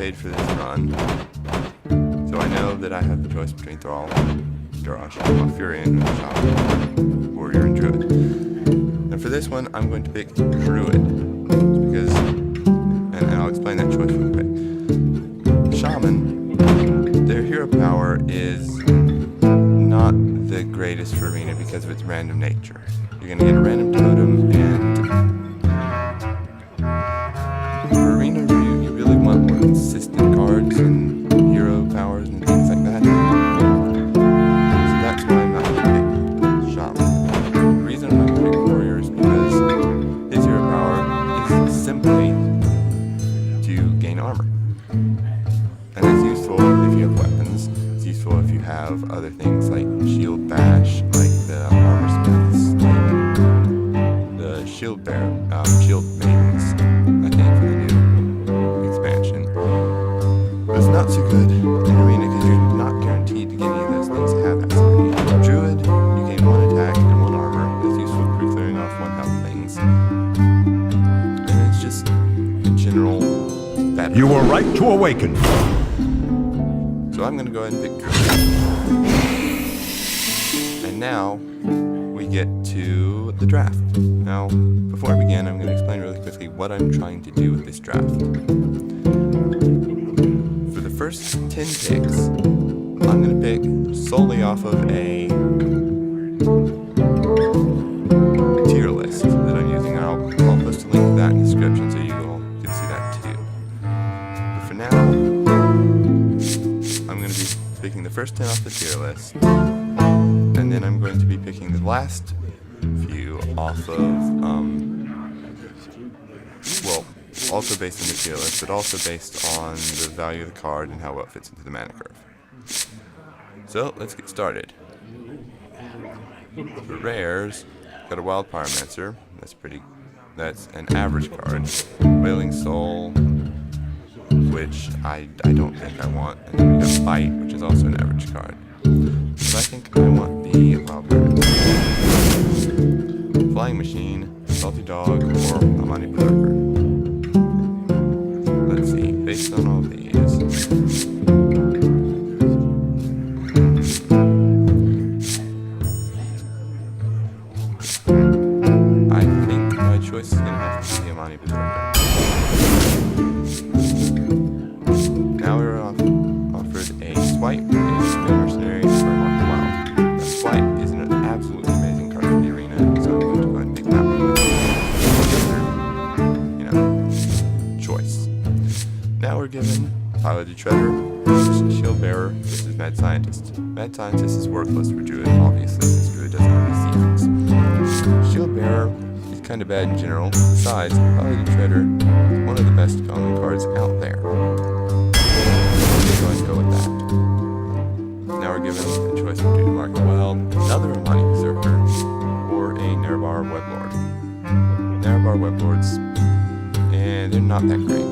played for this run, so I know that I have the choice between Thrall, Durage, Furion, Shaman, Warrior, and Druid. And for this one, I'm going to pick Druid, because, and I'll explain that choice real quick. Shaman, their hero power is not the greatest for Arena because of its random nature. You're going to get a random totem, and for Arena, you really want more consistent cards and hero powers and things like that. So that's why I'm not going to pick Shaman. The reason I'm not going to pick Warrior is because his hero power is simply to gain armor. And that's useful if you have weapons. It's useful if you have other things like shield bash, like the armor smiths, like the shield maidens, I think, for the new expansion. But it's not so good in Arena because you're not guaranteed to get any of those things to have that ability. Druid, you gain 1 attack and 1 armor. That's useful for clearing off 1 health things. And it's just, in general, better. You were right to awaken. So I'm going to go ahead and pick Druid. And now we get to the draft. Now, before I begin, I'm going to explain really quickly what I'm trying to do with this draft. For the first 10 picks, I'm going to pick solely off of a tier list that I'm using. I'll post a link to that in the description so you all can see that too. But for now, I'm going to be picking the first 10 off the tier list, and then I'm going to be picking the last few off of, well, also based on the tier list, but also based on the value of the card and how well it fits into the mana curve. So, let's get started. For rares, got a Wild Pyromancer, that's an average card. Wailing Soul, which I don't think I want, and then we got Bite, which is also an average card. But I think I want the Wild Pyromancer. Flying Machine, Salty Dog, or Amani Berserker. Let's see, based on all these, I think my choice is going to have to be Amani Berserker. Now we're offered a Swipe, a Skill Mercenary, for MacLeod. Now, Swipe is an absolutely amazing card for the Arena, so I'm going to go ahead and pick that one. Choice. Now we're given Piloted Treader, Shield Bearer, this is Mad Scientist. Mad Scientist is worthless for Druid, obviously, since Druid doesn't have any secrets. Shield Bearer is kind of bad in general. Besides, Piloted Treader is one of the best common cards out there. Let's go with that. Now we're given a choice between MacLeod, another Amani Berserker, or a Nerebar Weblord. Nerebar Weblords, and they're not that great.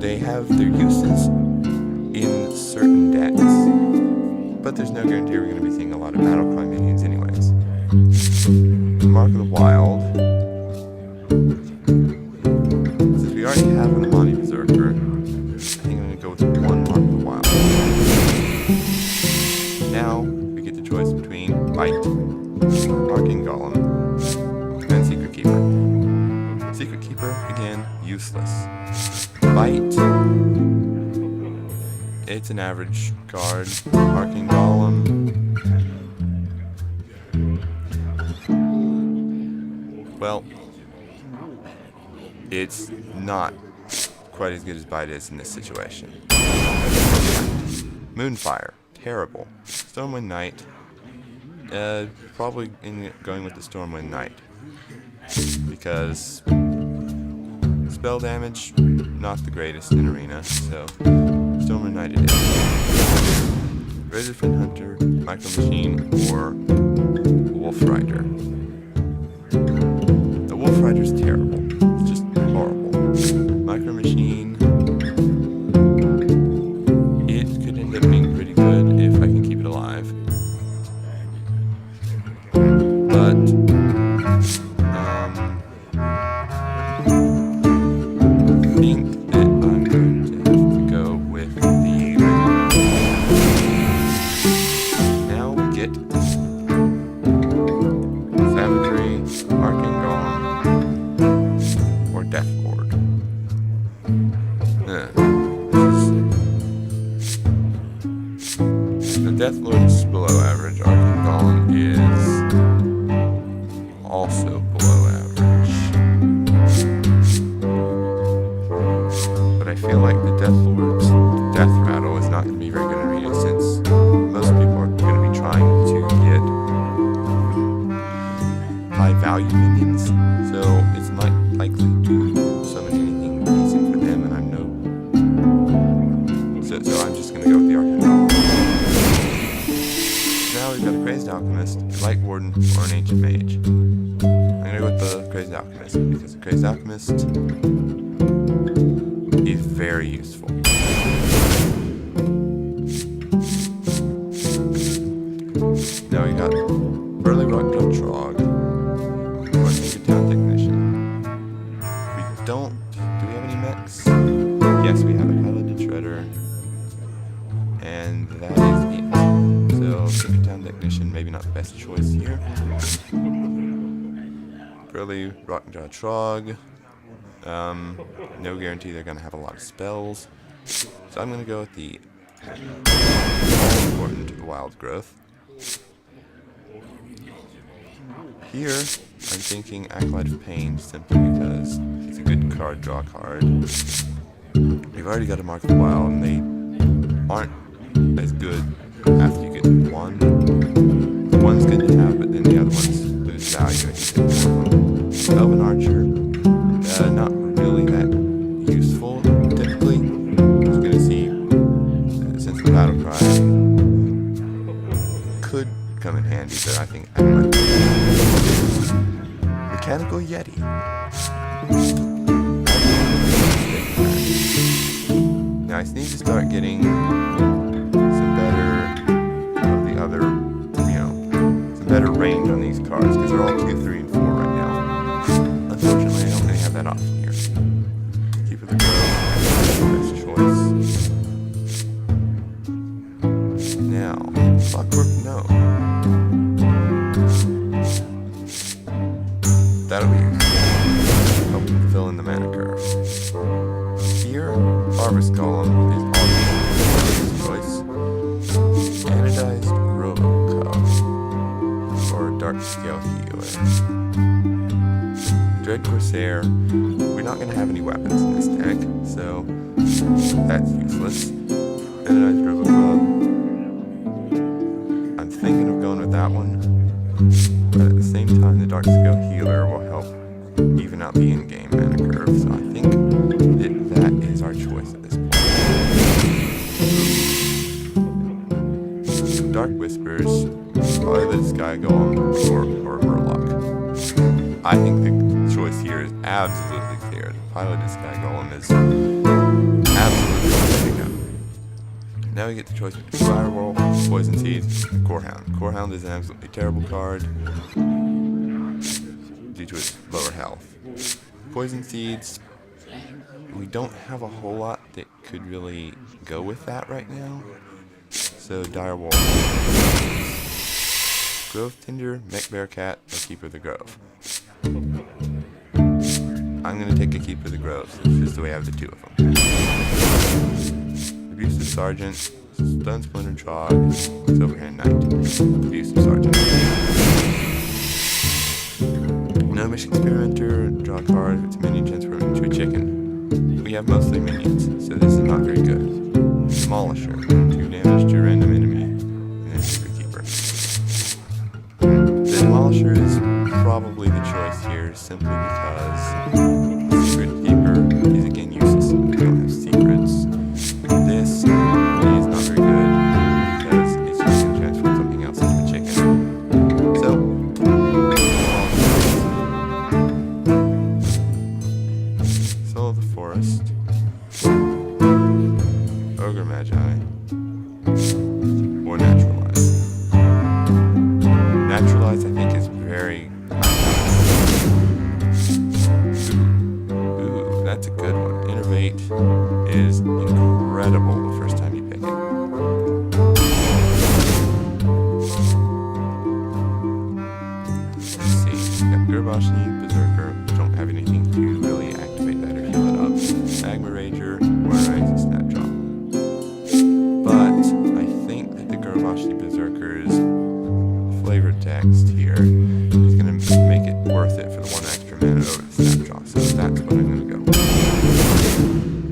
They have their uses in certain decks, but there's no guarantee we're going to be seeing a lot of Battlecry minions anyways. Mark of the Wild. Since we already have an Amani Berserker, I think I'm going to go with 1 Mark of the Wild. Now, we get the choice between Bite, Arcane Golem, and Secret Keeper. Secret Keeper, again, useless. Bite, it's an average card. Arcane Golem, well, it's not quite as good as Bite is in this situation. Moonfire, terrible. Stormwind Knight, probably going with the Stormwind Knight, because spell damage, not the greatest in Arena, so Stormwind Knight it is. Razorfin Hunter, Micro Machine, or Wolf Rider. The Wolf Rider's terrible. It's just horrible. Micro Machine, it could end up being pretty good if I can keep it alive. But I think that I'm get Savagery, Arcane Golem, or Death Lord. The Death Lord is below average. Arcane Golem is also below average. But I feel like the Death Lord's Death Rattle is not going to be very good in Arena since most people are going to be trying to get high value minions. So it's not likely to summon anything decent for them, and I'm so I'm just going to go with the Arcane Golem. Now we've got a Crazed Alchemist, a Light Warden, or an Ancient Mage. I'm going to go with the Crazed Alchemist, because the Crazed Alchemist is very useful. Now we got Burly Rock Trog, or Town Technician. Do we have any mechs? Yes, we have a Paladin Shredder, and that is it. So, Town Technician, maybe not the best choice here. Burly Rockjaw Trog. No guarantee they're going to have a lot of spells. So I'm going to go with the important Wild Growth. Here, I'm thinking Acolyte of Pain simply because it's a good card draw card. We've already got a Mark of the Wild, and they aren't as good after you get one. One's good to have, but then the other ones lose value if you get more of them. Elven Archer, not really that useful typically. As going to see, since the Battle Cry could come in handy, but I think I might. Mechanical Yeti. Now I need to start getting some better of the other, some better range on these cards, because they're all 2, 3, and 4 right now. Unfortunately, I don't really have that option here. Keep it the Grove, best choice. Now, Clockwork, no. That'll be help fill in the mana curve. Here, Harvest Golem is always the choice. Anodized Robocop, or Dark Scale Healer. Dread Corsair, we're not going to have any weapons in this deck, so that's useless. Anodized Robocop, I'm thinking of going with that one, but at the same time the Dark Scale Healer will help even out the in-game mana curve, so I think that is our choice at this point. Dark Whispers, probably the Sky Golem or Murloc. I think the choice here is absolutely clear. The Piloted Sky Golem is absolutely ready to go. Now we get the choice between Firewall, Poison Seeds, and Corehound. Corehound is an absolutely terrible card due to its lower health. Poison Seeds, we don't have a whole lot that could really go with that right now. So Direwolf, Grove Tinder, Mech Bearcat, or Keeper of the Grove. I'm going to take a Keeper of the Grove, so it's just the way I have the two of them. Abusive Sergeant, Stone Splinter Trog, Silverhand Knight. Abusive Sergeant. Gnomish Experimenter, draw a card, if it's a minion, transfer it into a chicken. We have mostly minions, so this is not very good. Demolisher, 2 damage to a random enemy, and then Secret Keeper. The Demolisher is probably the choice here, simply because Secret Keeper is again useless. We don't have secrets. This is not very good because it's just going to transform something else into a chicken. So, Soul of the Forest, Ogre Magi, or Naturalize. Naturalize, I think, is very Gurbashi, Berserker, don't have anything to really activate that or heal it up. Magma Rager, Waterize, Snapshot. But I think that the Gurbashi Berserker's flavor text here is going to make it worth it for the 1 extra mana over the Snapshot, so that's what I'm going to go with.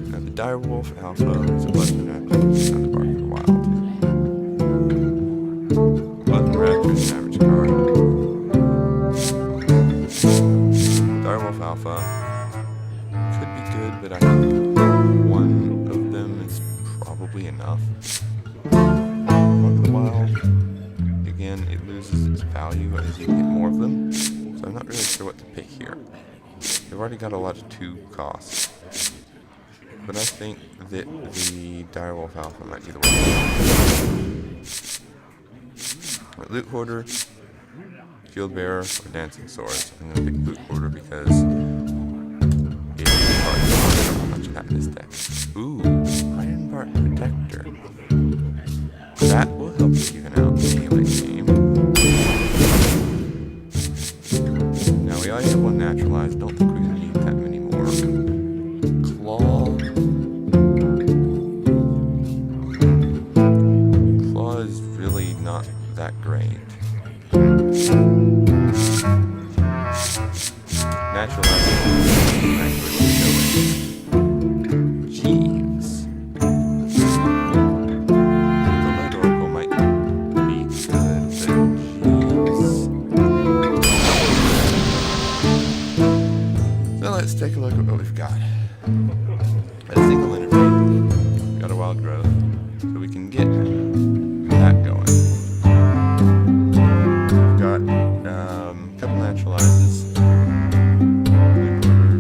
Now the Direwolf Alpha is a Bludgeon Raptor on the Bark of the Wild. Bludgeon Raptor is an average card. Direwolf Alpha could be good, but I think one of them is probably enough. Bark of the Wild, again, it loses its value as you get more of them, so I'm not really sure what to pick here. They've already got a lot of 2 costs, but I think that the Direwolf Alpha might be the one. Loot Hoarder, Shield Bearer, or Dancing Swords. I'm going to pick Loot Hoarder because it's hard to know how much at this deck. Ooh, Ironbark Protector. That will help even out the late game. Now we already have 1 naturalized. Don't think we're going to need that many more. Claw. Claw is really not that great. Naturalized. Jeeves. Let's take a look at what we've got. A single interface. We've got a wild growth, so we can get that going. We've got a couple naturalizes.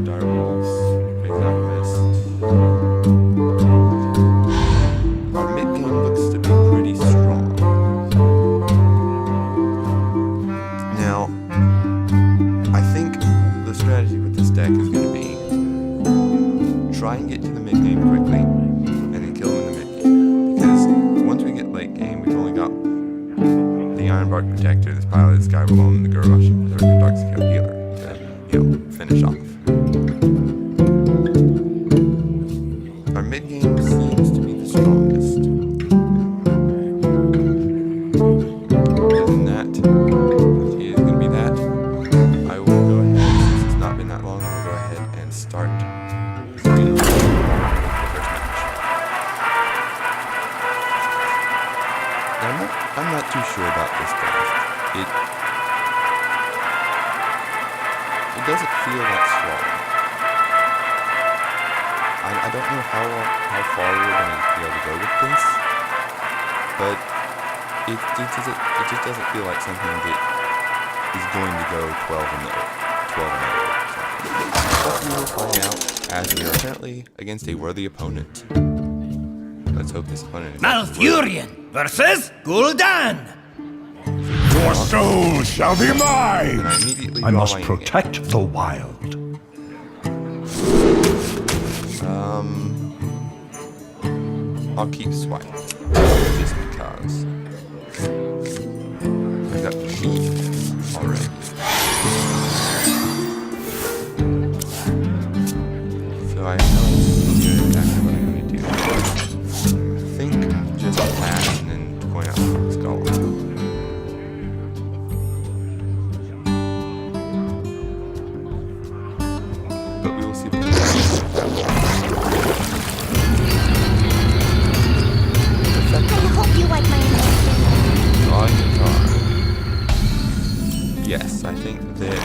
Direwolves, Big Alchemist. Our mid-game looks to be pretty strong. Now, I think the strategy with this deck is going to be try and get to the mid game quickly and then kill them in the mid game, because once we get late game we've only got the Ironbark Protector, this Pilot, this Skyballon, and the Gurbashi Berserker Dark Scale Healer to finish off. Our mid game seems to be the strongest. Other than that, it is going to be that. I will go ahead, since it's not been that long, I'll go ahead and start the first match. I'm not too sure about this draft. It doesn't feel that strong. I don't know how far we're going to be able to go with this, but it just doesn't feel like something that is going to go 12 and 0. But we will find out, as we are apparently against a worthy opponent. Let's hope this opponent is Malfurion versus Gul'dan. Your soul shall be mine! And I immediately I draw must my protect the wild. I'll keep Swipe. Just because. I got Chiefs already. So I know exactly what I'm going to do. I think just pass and then point out the skull. But we will see what we can I hope you like my emotion. Drawing the card. Yes, I think that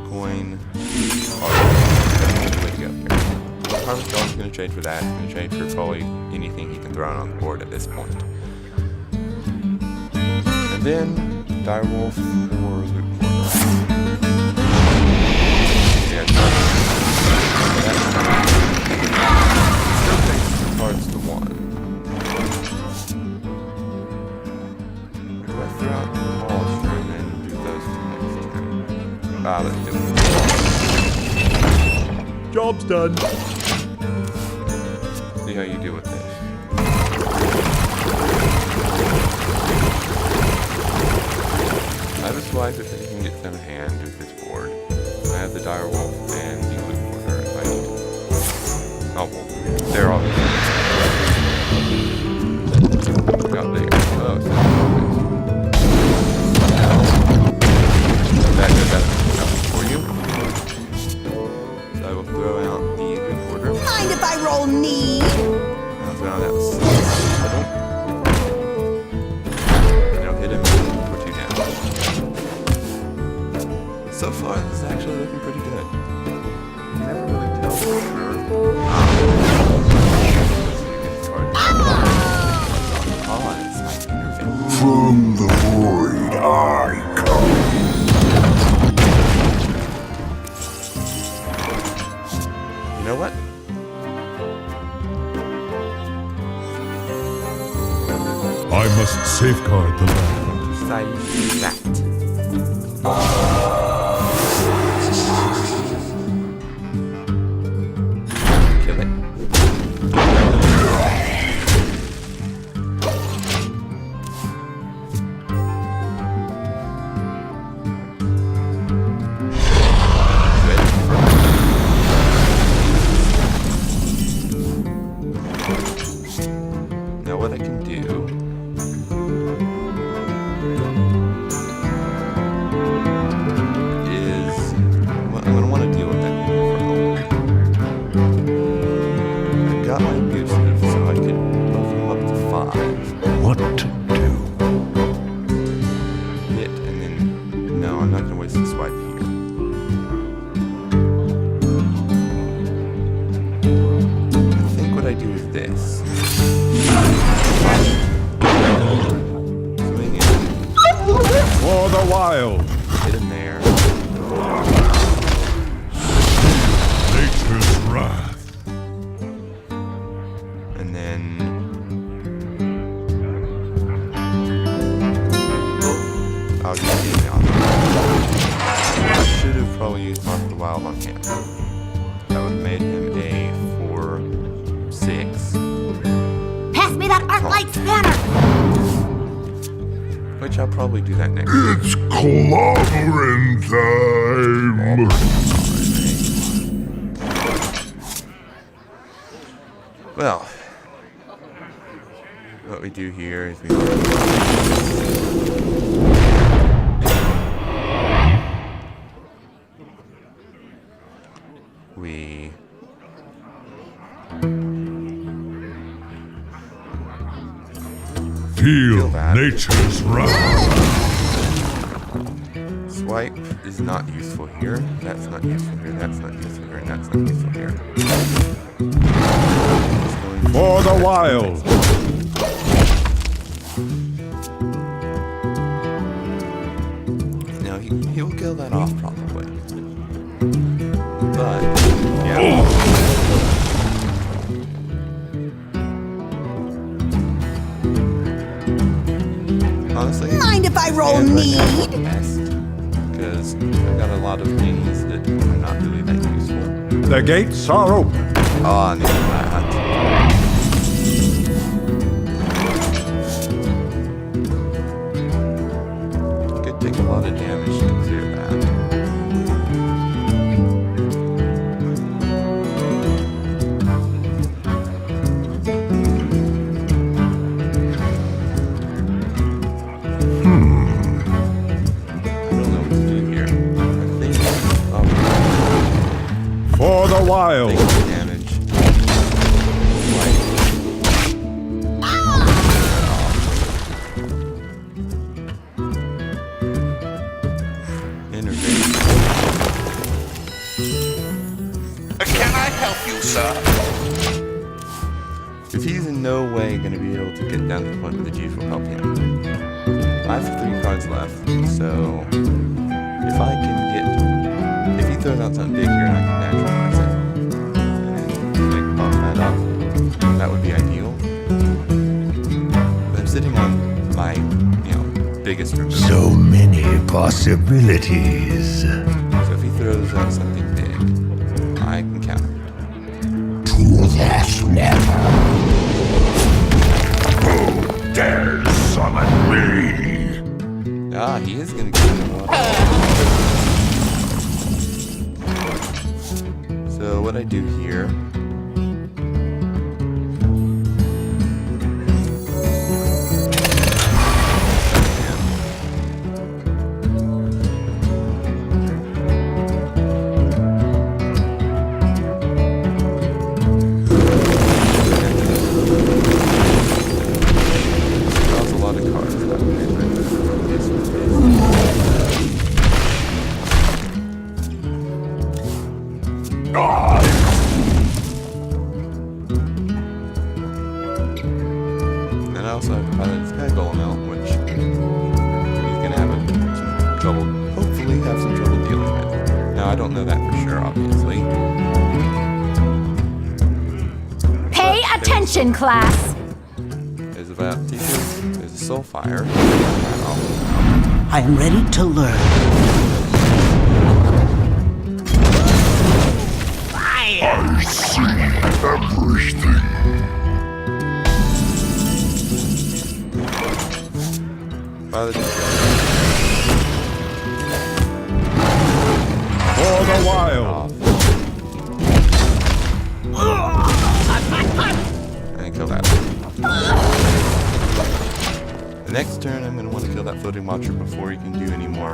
coin card is the way to go here. Harvest Dog's going to trade for that. He's going to trade for probably anything he can throw out on the board at this point. And then Direwolf or Loot Hoarder. Yeah, still takes 2 cards to 1. Do I throw out the Polisher and then do those 2 next turn? Let's do it. Job's done. See how you do with this. I have a swipe if anything gets out of hand with this board. I have the dire wolf and the blue border if I need it. Oh, well, they're all out there. Oh, so that goes out for you. So I will throw out the blue border. Mind if I roll knee? I'll throw out that puddle. And I'll hit him and put you down. So far, this is actually looking pretty good. You never really tell for sure. From the void I come. You know what? I must safeguard the land. Decide that. Kill it. Now what I can do is, well, I'm gonna want to deal with that for a moment. I've got my abusive, so I could buff him up to 5. What to do? Hit, and then no, I'm not gonna waste the swipe here. I think what I do is this. Swing in, For the wild. hit him there. Nature's wrath. And then I'll just use it on him. I should have probably used Mark the Wild on him. That would have made him a 4/6. Pass me that Arclight spanner! Which I'll probably do that next. It's clobbering time. Well, what we do here is we Feel that. nature's wrath. swipe is not useful here. That's not useful here. That's not useful here. And that's not useful here. For the wild. Now he'll kill that off probably. But yeah. Honestly, Mind if I roll and right need? now it's the best, because I've got a lot of things that are not really that useful. The gates are open. Oh, I need that. Could take a lot of damage to clear that. For the wild. Damage. Intervene. Can I help you, sir? If he's in no way going to be able to get down to the point where the Jews will help him. I have 3 cards left, so if I can get, if he throws out something big here and I can naturalize it, and like bump that up, that would be ideal. But I'm sitting on my, biggest removal. So many possibilities. So if he throws out something big, I can counter it. To that never. Who dares summon me? Ah, he is gonna get him up. So what I do here. And I also have to pilot this guy Golem out, which he's gonna have some trouble, hopefully have some trouble dealing with. Now I don't know that for sure, obviously. Pay attention, class. There's about teachers, there's a Soulfire. I am ready to learn. I see everything. By the For the wild. and kill that. The next turn, I'm going to want to kill that floating watcher before he can do any more.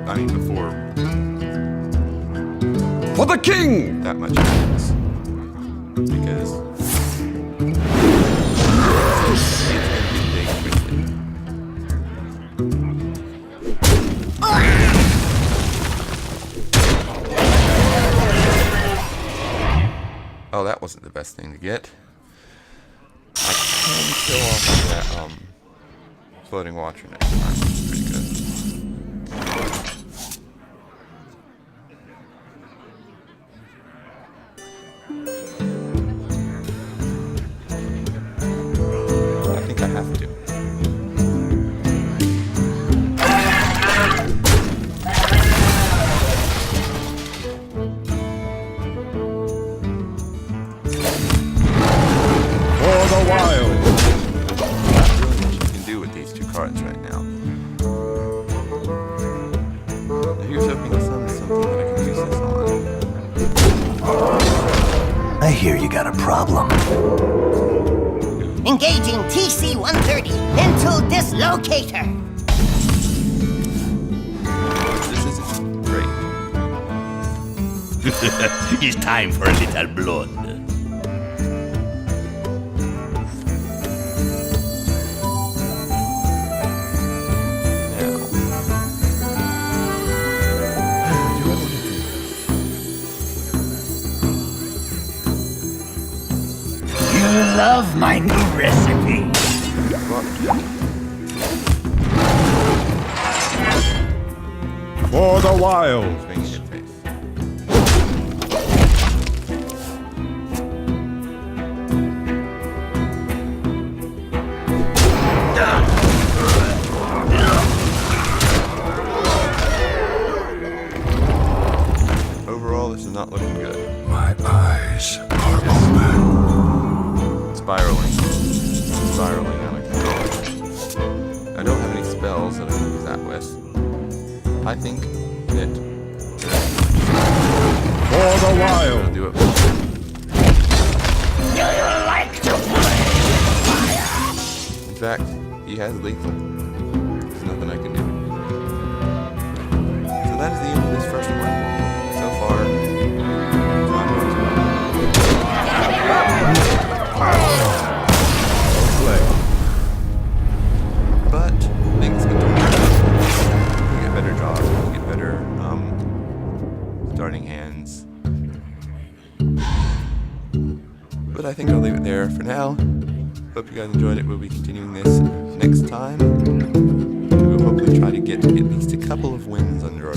I mean, before For the king! that much happens. Because it's going to be big quickly. Oh, that wasn't the best thing to get. I can kill off that floating watcher next time. Pretty good. I think I have to. For the wild. Not really much you can do with these two cards right now. Here's hoping to summon something that I can use this on. I hear you got a problem. Engaging TC-130 into dislocator. This isn't great. It's time for a little blood. You love my new recipe. For the wild. Swing hit face. Overall, this is not looking good. My eyes are open. Spiraling out of control. I don't have any spells that I can use that with. I think that For the I'll wild. do it. Do you like to play fire? In fact, he has lethal. There's nothing I can do. So that is the end of this first one. So far, not going well. But things can turn around. We'll get better draws. We'll get better starting hands. But I think I'll leave it there for now. Hope you guys enjoyed it. We'll be continuing this next time. We will hopefully try to get at least a couple of wins under our